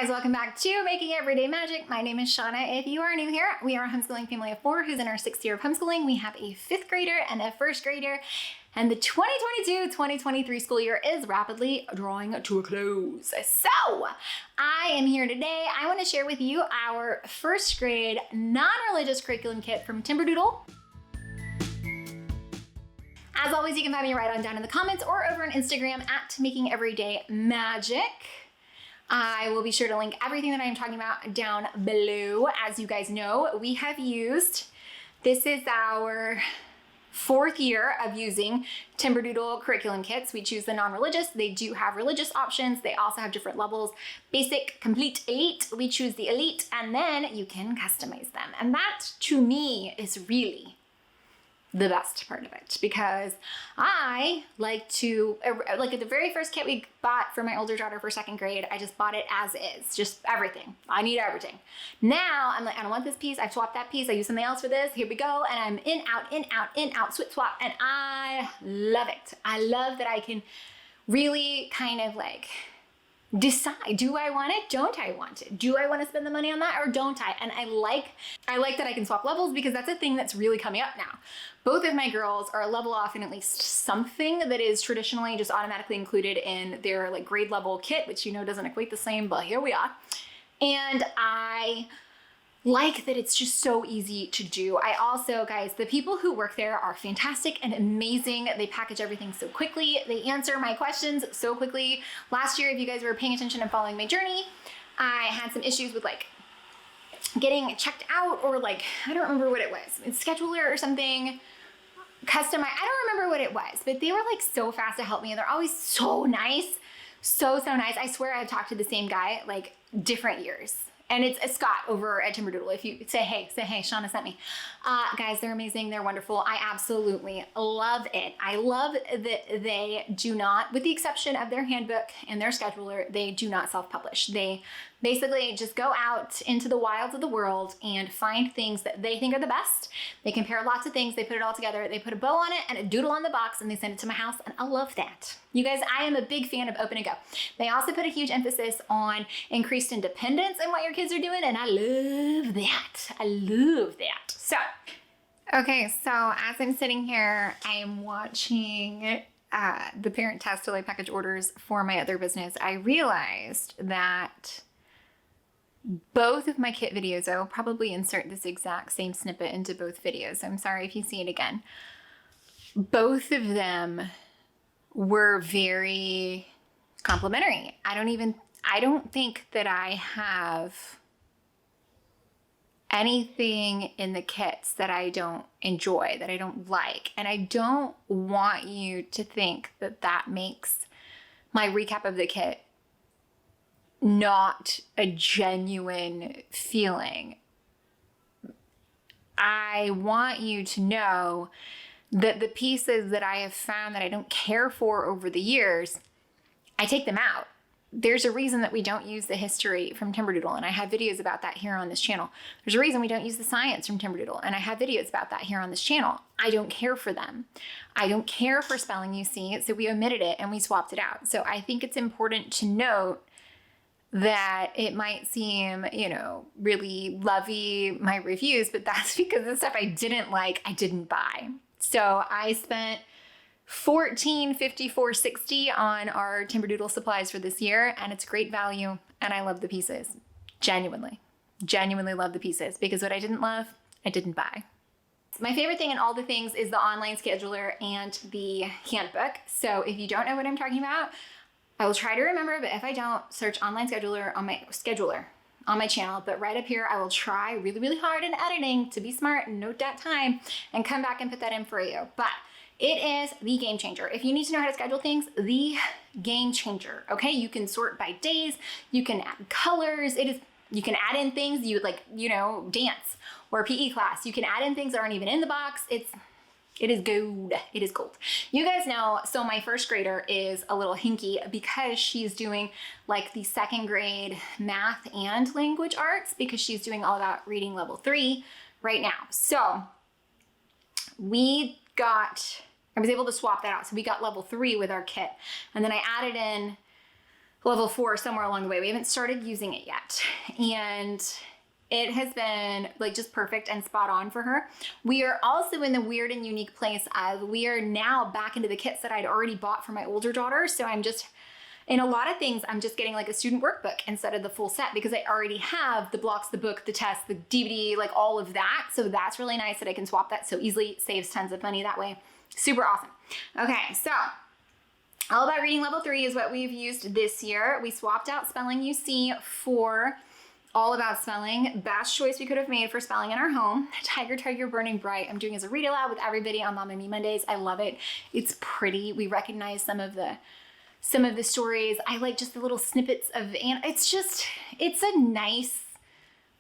guys, welcome back to Making Everyday Magic. My name is Shanna. If you are new here, we are a homeschooling family of 4 who's in our 6th year of homeschooling. We have a 5th grader and a 1st grader, and the 2022-2023 school year is rapidly drawing to a close. So I am here today. I want to share with you our 1st grade non-religious curriculum kit from Timberdoodle. As always, you can find me right on down in the comments or over on Instagram at Making Everyday Magic. I will be sure to link everything that I'm talking about down below. As you guys know, we have used, this is our 4th year of using Timberdoodle curriculum kits. We choose the non-religious. They do have religious options. They also have different levels, basic, complete, elite. We choose the elite, and then you can customize them. And that, to me, is really the best part of it, because I like to, like at the very first kit we bought for my older daughter for 2nd grade, I just bought it as is, just everything. I need everything. Now I'm like, I don't want this piece. I've swapped that piece. I use something else for this. Here we go. And I'm in, out, in, out, in, out, swap. And I love it. I love that I can really kind of like decide, do I want it? Don't I want it? Do I want to spend the money on that or don't I? And I like that I can swap levels, because that's a thing that's really coming up now. Both of my girls are a level off in at least something that is traditionally just automatically included in their like grade level kit, which you know doesn't equate the same, but here we are. And I like that it's just so easy to do. I also, guys, the people who work there are fantastic and amazing. They package everything so quickly. They answer my questions so quickly. Last year, if you guys were paying attention and following my journey, I had some issues with like getting checked out, or like, I don't remember what it was. It's scheduler or something. Customize, I don't remember what it was, but they were like so fast to help me, and they're always so nice. So nice. I swear I've talked to the same guy like different years. And it's Scott over at Timberdoodle. If you say, hey, Shanna sent me. Guys, they're amazing. They're wonderful. I absolutely love it. I love that they do not, with the exception of their handbook and their scheduler, they do not self-publish. They basically just go out into the wilds of the world and find things that they think are the best. They compare lots of things. They put it all together. They put a bow on it and a doodle on the box, and they send it to my house. And I love that. You guys, I am a big fan of open and go. They also put a huge emphasis on increased independence in what your kids are doing. And I love that. I love that. So, okay. So as I'm sitting here, I am watching the parent test till I package orders for my other business. I realized that both of my kit videos, I will probably insert this exact same snippet into both videos. So I'm sorry if you see it again. Both of them were very complimentary. I don't think that I have anything in the kits that I don't enjoy, that I don't like. And I don't want you to think that that makes my recap of the kit not a genuine feeling. I want you to know that the pieces that I have found that I don't care for over the years, I take them out. There's a reason that we don't use the history from Timberdoodle, and I have videos about that here on this channel. There's a reason we don't use the science from Timberdoodle, and I have videos about that here on this channel. I don't care for them. I don't care for spelling, you see, so we omitted it and we swapped it out. So I think it's important to note that it might seem, really lovey, my reviews, but that's because the stuff I didn't like, I didn't buy. So I spent $14.54.60 on our Timberdoodle supplies for this year, and it's great value, and I love the pieces. Genuinely love the pieces, because what I didn't love, I didn't buy. My favorite thing in all the things is the online scheduler and the handbook. So if you don't know what I'm talking about, I will try to remember, but if I don't, search online scheduler on my channel. But right up here, I will try really, really hard in editing to be smart and note that time and come back and put that in for you. But it is the game changer. If you need to know how to schedule things, the game changer. Okay, you can sort by days, you can add colors. You can add in things you like, dance or PE class. You can add in things that aren't even in the box. It is gold. It is gold. You guys know, so my 1st grader is a little hinky because she's doing like the 2nd grade math and language arts, because she's doing all about reading level 3 right now. So I was able to swap that out. So we got level 3 with our kit. And then I added in level 4 somewhere along the way. We haven't started using it yet. And it has been like just perfect and spot on for her. We are also in the weird and unique place of we are now back into the kits that I'd already bought for my older daughter. So I'm just, in a lot of things, I'm just getting like a student workbook instead of the full set because I already have the blocks, the book, the test, the DVD, like all of that. So that's really nice that I can swap that so easily, saves tons of money that way. Super awesome. Okay, so All About Reading Level 3 is what we've used this year. We swapped out Spelling UC for All About Spelling. Best choice we could have made for spelling in our home. Tiger, Tiger, Burning Bright. I'm doing as a read aloud with everybody on Mom and Me Mondays. I love it. It's pretty. We recognize some of the stories. I like just the little snippets of, and it's a nice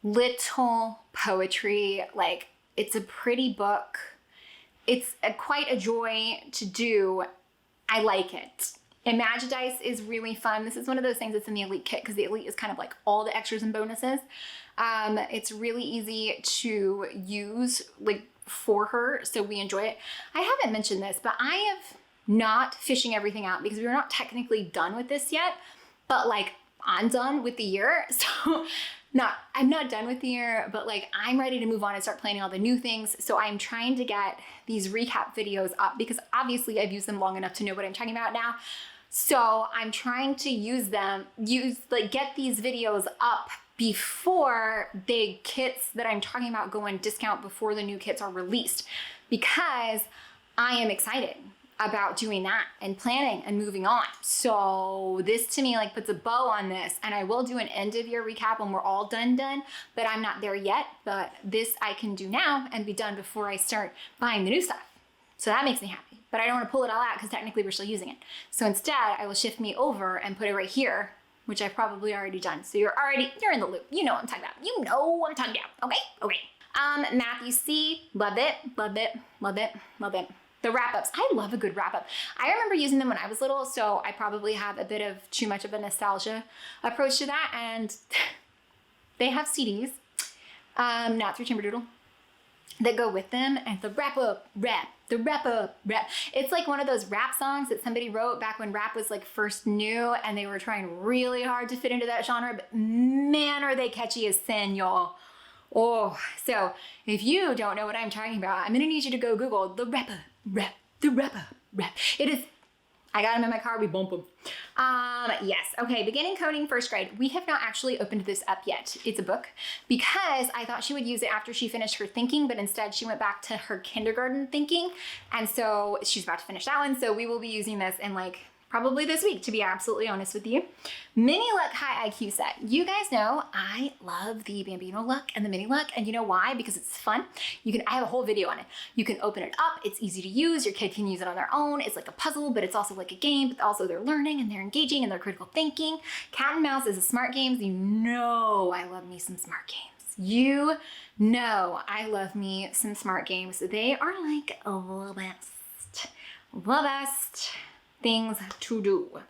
little poetry. Like, it's a pretty book. It's quite a joy to do. I like it. Imagine-Dice is really fun. This is one of those things that's in the Elite kit because the Elite is kind of like all the extras and bonuses. It's really easy to use like for her, so we enjoy it. I haven't mentioned this, but I have not fishing everything out because we're not technically done with this yet, but like I'm done with the year. So I'm not done with the year, but like I'm ready to move on and start planning all the new things. So I'm trying to get these recap videos up because obviously I've used them long enough to know what I'm talking about now. So I'm trying to get these videos up before the kits that I'm talking about go on discount before the new kits are released because I am excited about doing that and planning and moving on. So this to me like puts a bow on this, and I will do an end of year recap when we're all done, but I'm not there yet. But this I can do now and be done before I start buying the new stuff. So that makes me happy, but I don't want to pull it all out because technically we're still using it. So instead I will shift me over and put it right here, which I've probably already done. So you're in the loop. You know what I'm talking about. You know what I'm talking about. Okay. Matthew C. Love it, love it, love it, love it. The wrap-ups. I love a good wrap-up. I remember using them when I was little, so I probably have a bit of too much of a nostalgia approach to that, and they have CDs, not through Timberdoodle, that go with them, and the wrap-up, rap, the wrap-up, rap. It's like one of those rap songs that somebody wrote back when rap was like first new, and they were trying really hard to fit into that genre, but man, are they catchy as sin, y'all. Oh, so if you don't know what I'm talking about, I'm gonna need you to go Google the rapper, rap, the rapper, rap. It is, I got them in my car, we bump them. Yes, okay, beginning coding, first grade. We have not actually opened this up yet. It's a book because I thought she would use it after she finished her thinking, but instead she went back to her kindergarten thinking. And so she's about to finish that one. So we will be using this in like probably this week, to be absolutely honest with you. Mini Luck High IQ set. You guys know I love the Bambino Luck and the Mini Luck, and you know why? Because it's fun. I have a whole video on it. You can open it up. It's easy to use. Your kid can use it on their own. It's like a puzzle, but it's also like a game, but also they're learning and they're engaging and they're critical thinking. Cat and Mouse is a smart game. You know I love me some smart games. You know I love me some smart games. They are like the best things to do.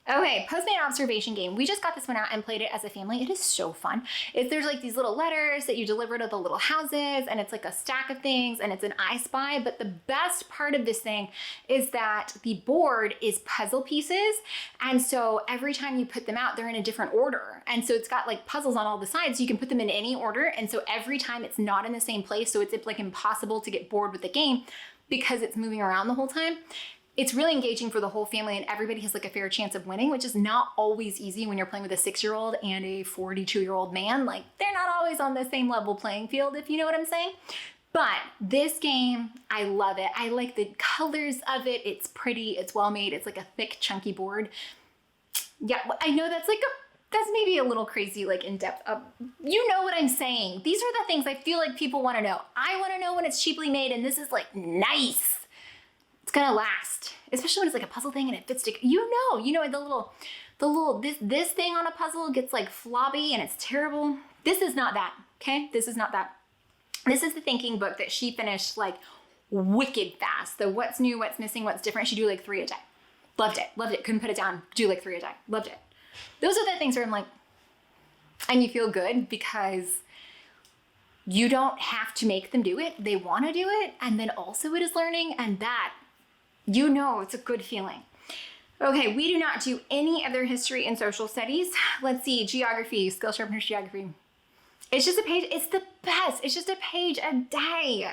Okay, Postman Observation Game. We just got this one out and played it as a family. It is so fun. There's like these little letters that you deliver to the little houses, and it's like a stack of things, and it's an I Spy. But the best part of this thing is that the board is puzzle pieces, and so every time you put them out, they're in a different order. And so it's got like puzzles on all the sides, so you can put them in any order, and so every time it's not in the same place, so it's like impossible to get bored with the game because it's moving around the whole time. It's really engaging for the whole family, and everybody has like a fair chance of winning, which is not always easy when you're playing with a 6-year-old and a 42-year-old man. Like, they're not always on the same level playing field, if you know what I'm saying. But this game, I love it. I like the colors of it. It's pretty, it's well made. It's like a thick, chunky board. Yeah, I know that's maybe a little crazy, like in depth. You know what I'm saying. These are the things I feel like people want to know. I want to know when it's cheaply made, and this is like nice. It's gonna last, especially when it's like a puzzle thing and it fits together. You know, this thing on a puzzle gets like floppy and it's terrible. This is not that, okay? This is not that. This is the thinking book that she finished like wicked fast. The what's new, what's missing, what's different. She do like 3 a day. Loved it. Couldn't put it down. Do like 3 a day. Loved it. Those are the things where I'm like, and you feel good because you don't have to make them do it. They want to do it. And then also it is learning, and that, you know, it's a good feeling. Okay, we do not do any other history and social studies. Let's see, geography, skill sharpeners geography. It's just a page, it's the best. It's just a page a day.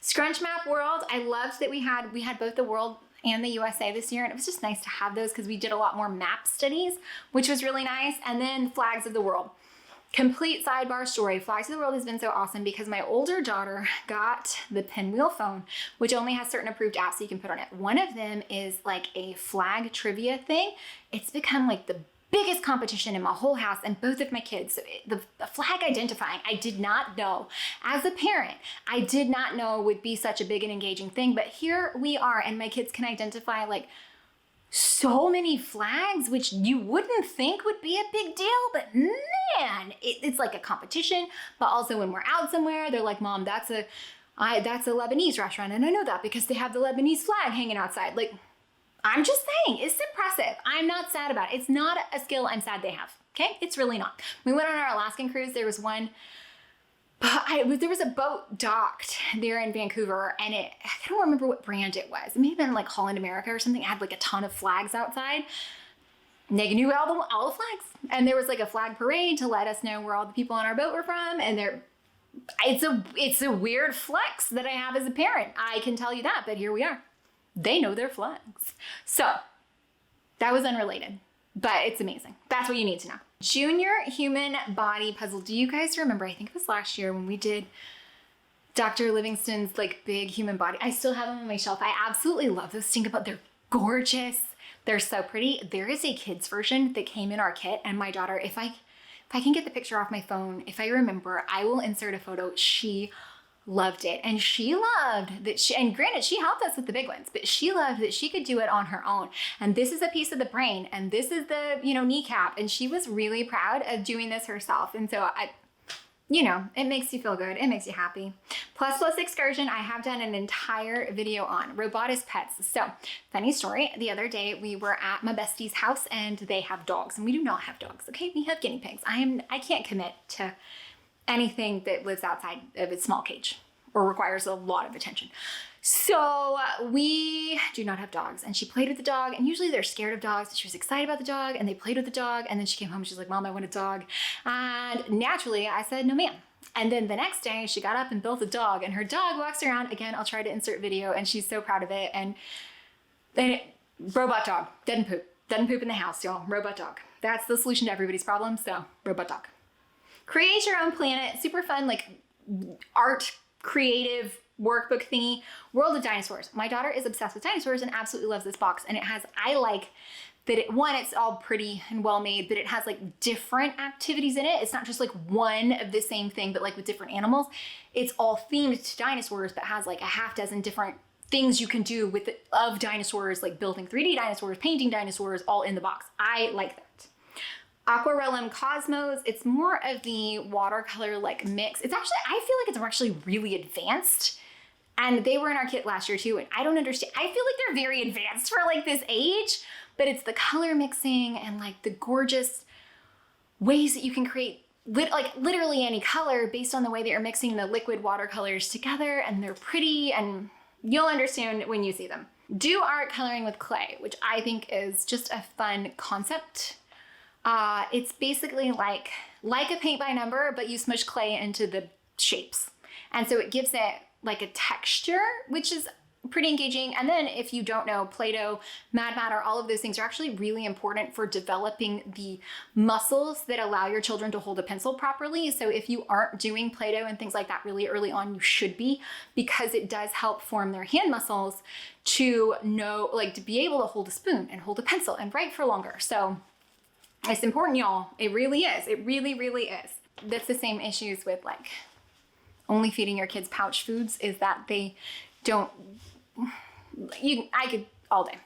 Scrunch Map World, I loved that we had both the world and the USA this year, and it was just nice to have those because we did a lot more map studies, which was really nice. And then Flags of the World. Complete sidebar story. Flags of the World has been so awesome because my older daughter got the Pinwheel phone, which only has certain approved apps you can put on it. One of them is like a flag trivia thing. It's become like the biggest competition in my whole house, and both of my kids. So the flag identifying, I did not know. As a parent, I did not know would be such a big and engaging thing, but here we are, and my kids can identify like so many flags, which you wouldn't think would be a big deal, but man, it's like a competition. But also when we're out somewhere, they're like, Mom, that's a Lebanese restaurant, and I know that because they have the Lebanese flag hanging outside. Like, I'm just saying, it's impressive. I'm not sad about it. It's not a skill I'm sad they have, okay? It's really not. We went on our Alaskan cruise. There was one, there was a boat docked there in Vancouver, and I don't remember what brand it was. It may have been like Holland America or something. It had like a ton of flags outside. And they knew all the flags. And there was like a flag parade to let us know where all the people on our boat were from. And it's a weird flex that I have as a parent. I can tell you that, but here we are. They know their flags. So that was unrelated, but it's amazing. That's what you need to know. Junior Human Body Puzzle. Do you guys remember? I think it was last year when we did Dr. Livingston's like big human body. I still have them on my shelf. I absolutely love this. Think about, they're gorgeous. They're so pretty. There is a kids version that came in our kit, and my daughter, if I can get the picture off my phone, if I remember, I will insert a photo. She loved it, and she loved that and granted, she helped us with the big ones, but she loved that she could do it on her own. And this is a piece of the brain, and this is the, kneecap, and she was really proud of doing this herself. And so it makes you feel good. It makes you happy. Plus excursion, I have done an entire video on Robotis Pets. So funny story, the other day we were at my bestie's house, and they have dogs, and we do not have dogs. Okay, we have guinea pigs. I can't commit to anything that lives outside of its small cage or requires a lot of attention. So we do not have dogs, and she played with the dog, and usually they're scared of dogs. She was excited about the dog, and they played with the dog, and then she came home and she's like, Mom, I want a dog. And naturally I said, no ma'am. And then the next day she got up and built a dog, and her dog walks around. Again, I'll try to insert video, and she's so proud of it. And then robot dog, doesn't poop in the house, y'all. Robot dog. That's the solution to everybody's problem. So robot dog. Create your own planet, super fun, like art, creative workbook thingy. World of Dinosaurs. My daughter is obsessed with dinosaurs and absolutely loves this box. And I like that it's all pretty and well made, but it has like different activities in it. It's not just like one of the same thing, but like with different animals. It's all themed to dinosaurs, but has like a half dozen different things you can do of dinosaurs, like building 3D dinosaurs, painting dinosaurs, all in the box. I like that. Aquarellum Cosmos, it's more of the watercolor like mix. I feel like it's actually really advanced, and they were in our kit last year too, and I don't understand. I feel like they're very advanced for like this age, but it's the color mixing and like the gorgeous ways that you can create literally any color based on the way that you're mixing the liquid watercolors together, and they're pretty, and you'll understand when you see them. Do art coloring with clay, which I think is just a fun concept. It's basically like a paint by number, but you smush clay into the shapes. And so it gives it like a texture, which is pretty engaging. And then if you don't know, Play-Doh, Mad Matter, all of those things are actually really important for developing the muscles that allow your children to hold a pencil properly. So if you aren't doing Play-Doh and things like that really early on, you should be, because it does help form their hand muscles to know, like to be able to hold a spoon and hold a pencil and write for longer. So it's important, y'all. It really is. It really, really is. That's the same issues with like only feeding your kids pouch foods, is that they don't, I could all day.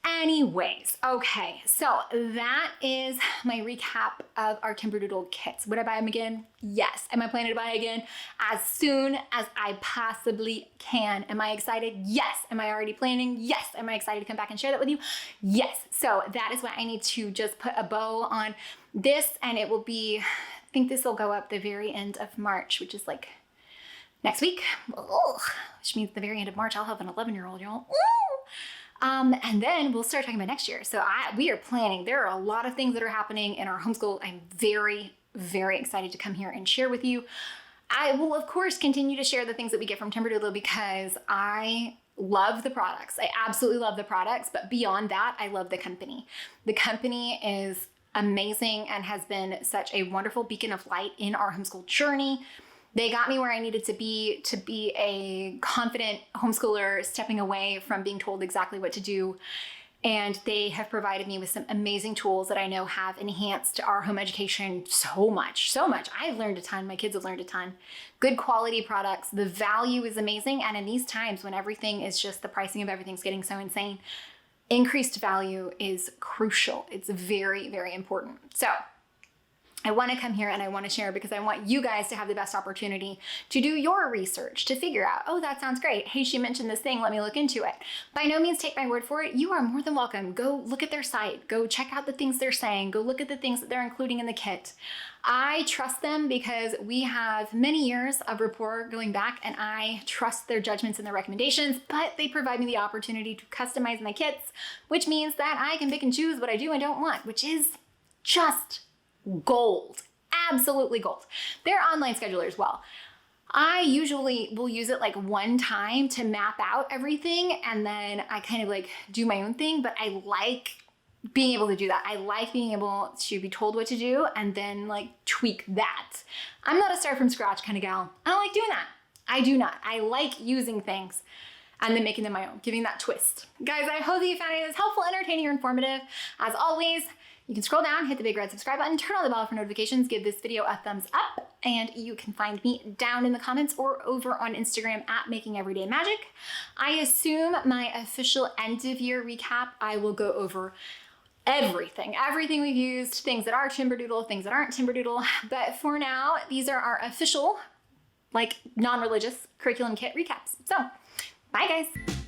Anyways, okay, so that is my recap of our Timberdoodle kits. Would I buy them again? Yes. Am I planning to buy again? As soon as I possibly can. Am I excited? Yes. Am I already planning? Yes. Am I excited to come back and share that with you? Yes. So that is why I need to just put a bow on this, and it will be, I think this will go up the very end of March, which is like next week. Oh, which means the very end of March, I'll have an 11-year-old, y'all. And then we'll start talking about next year. So we are planning. There are a lot of things that are happening in our homeschool. I'm very, very excited to come here and share with you. I will, of course, continue to share the things that we get from Timberdoodle because I love the products. I absolutely love the products, but beyond that, I love the company. The company is amazing and has been such a wonderful beacon of light in our homeschool journey. They got me where I needed to be a confident homeschooler, stepping away from being told exactly what to do. And they have provided me with some amazing tools that I know have enhanced our home education so much, so much. I've learned a ton. My kids have learned a ton. Good quality products. The value is amazing. And in these times when everything is just, the pricing of everything's getting so insane, increased value is crucial. It's very, very important. So I want to come here and I want to share because I want you guys to have the best opportunity to do your research, to figure out, oh, that sounds great. Hey, she mentioned this thing. Let me look into it. By no means take my word for it. You are more than welcome. Go look at their site. Go check out the things they're saying. Go look at the things that they're including in the kit. I trust them because we have many years of rapport going back and I trust their judgments and their recommendations, but they provide me the opportunity to customize my kits, which means that I can pick and choose what I do and don't want, which is just gold, absolutely gold. Their online scheduler as well. I usually will use it like one time to map out everything and then I kind of like do my own thing, but I like being able to do that. I like being able to be told what to do and then like tweak that. I'm not a start from scratch kind of gal. I don't like doing that. I do not. I like using things and then making them my own, giving that twist. Guys, I hope that you found it helpful, entertaining, or informative. As always, you can scroll down, hit the big red subscribe button, turn on the bell for notifications, give this video a thumbs up, and you can find me down in the comments or over on Instagram at Making Everyday Magic. I assume my official end of year recap, I will go over everything we've used, things that are Timberdoodle, things that aren't Timberdoodle. But for now, these are our official, like non-religious curriculum kit recaps. So, bye guys.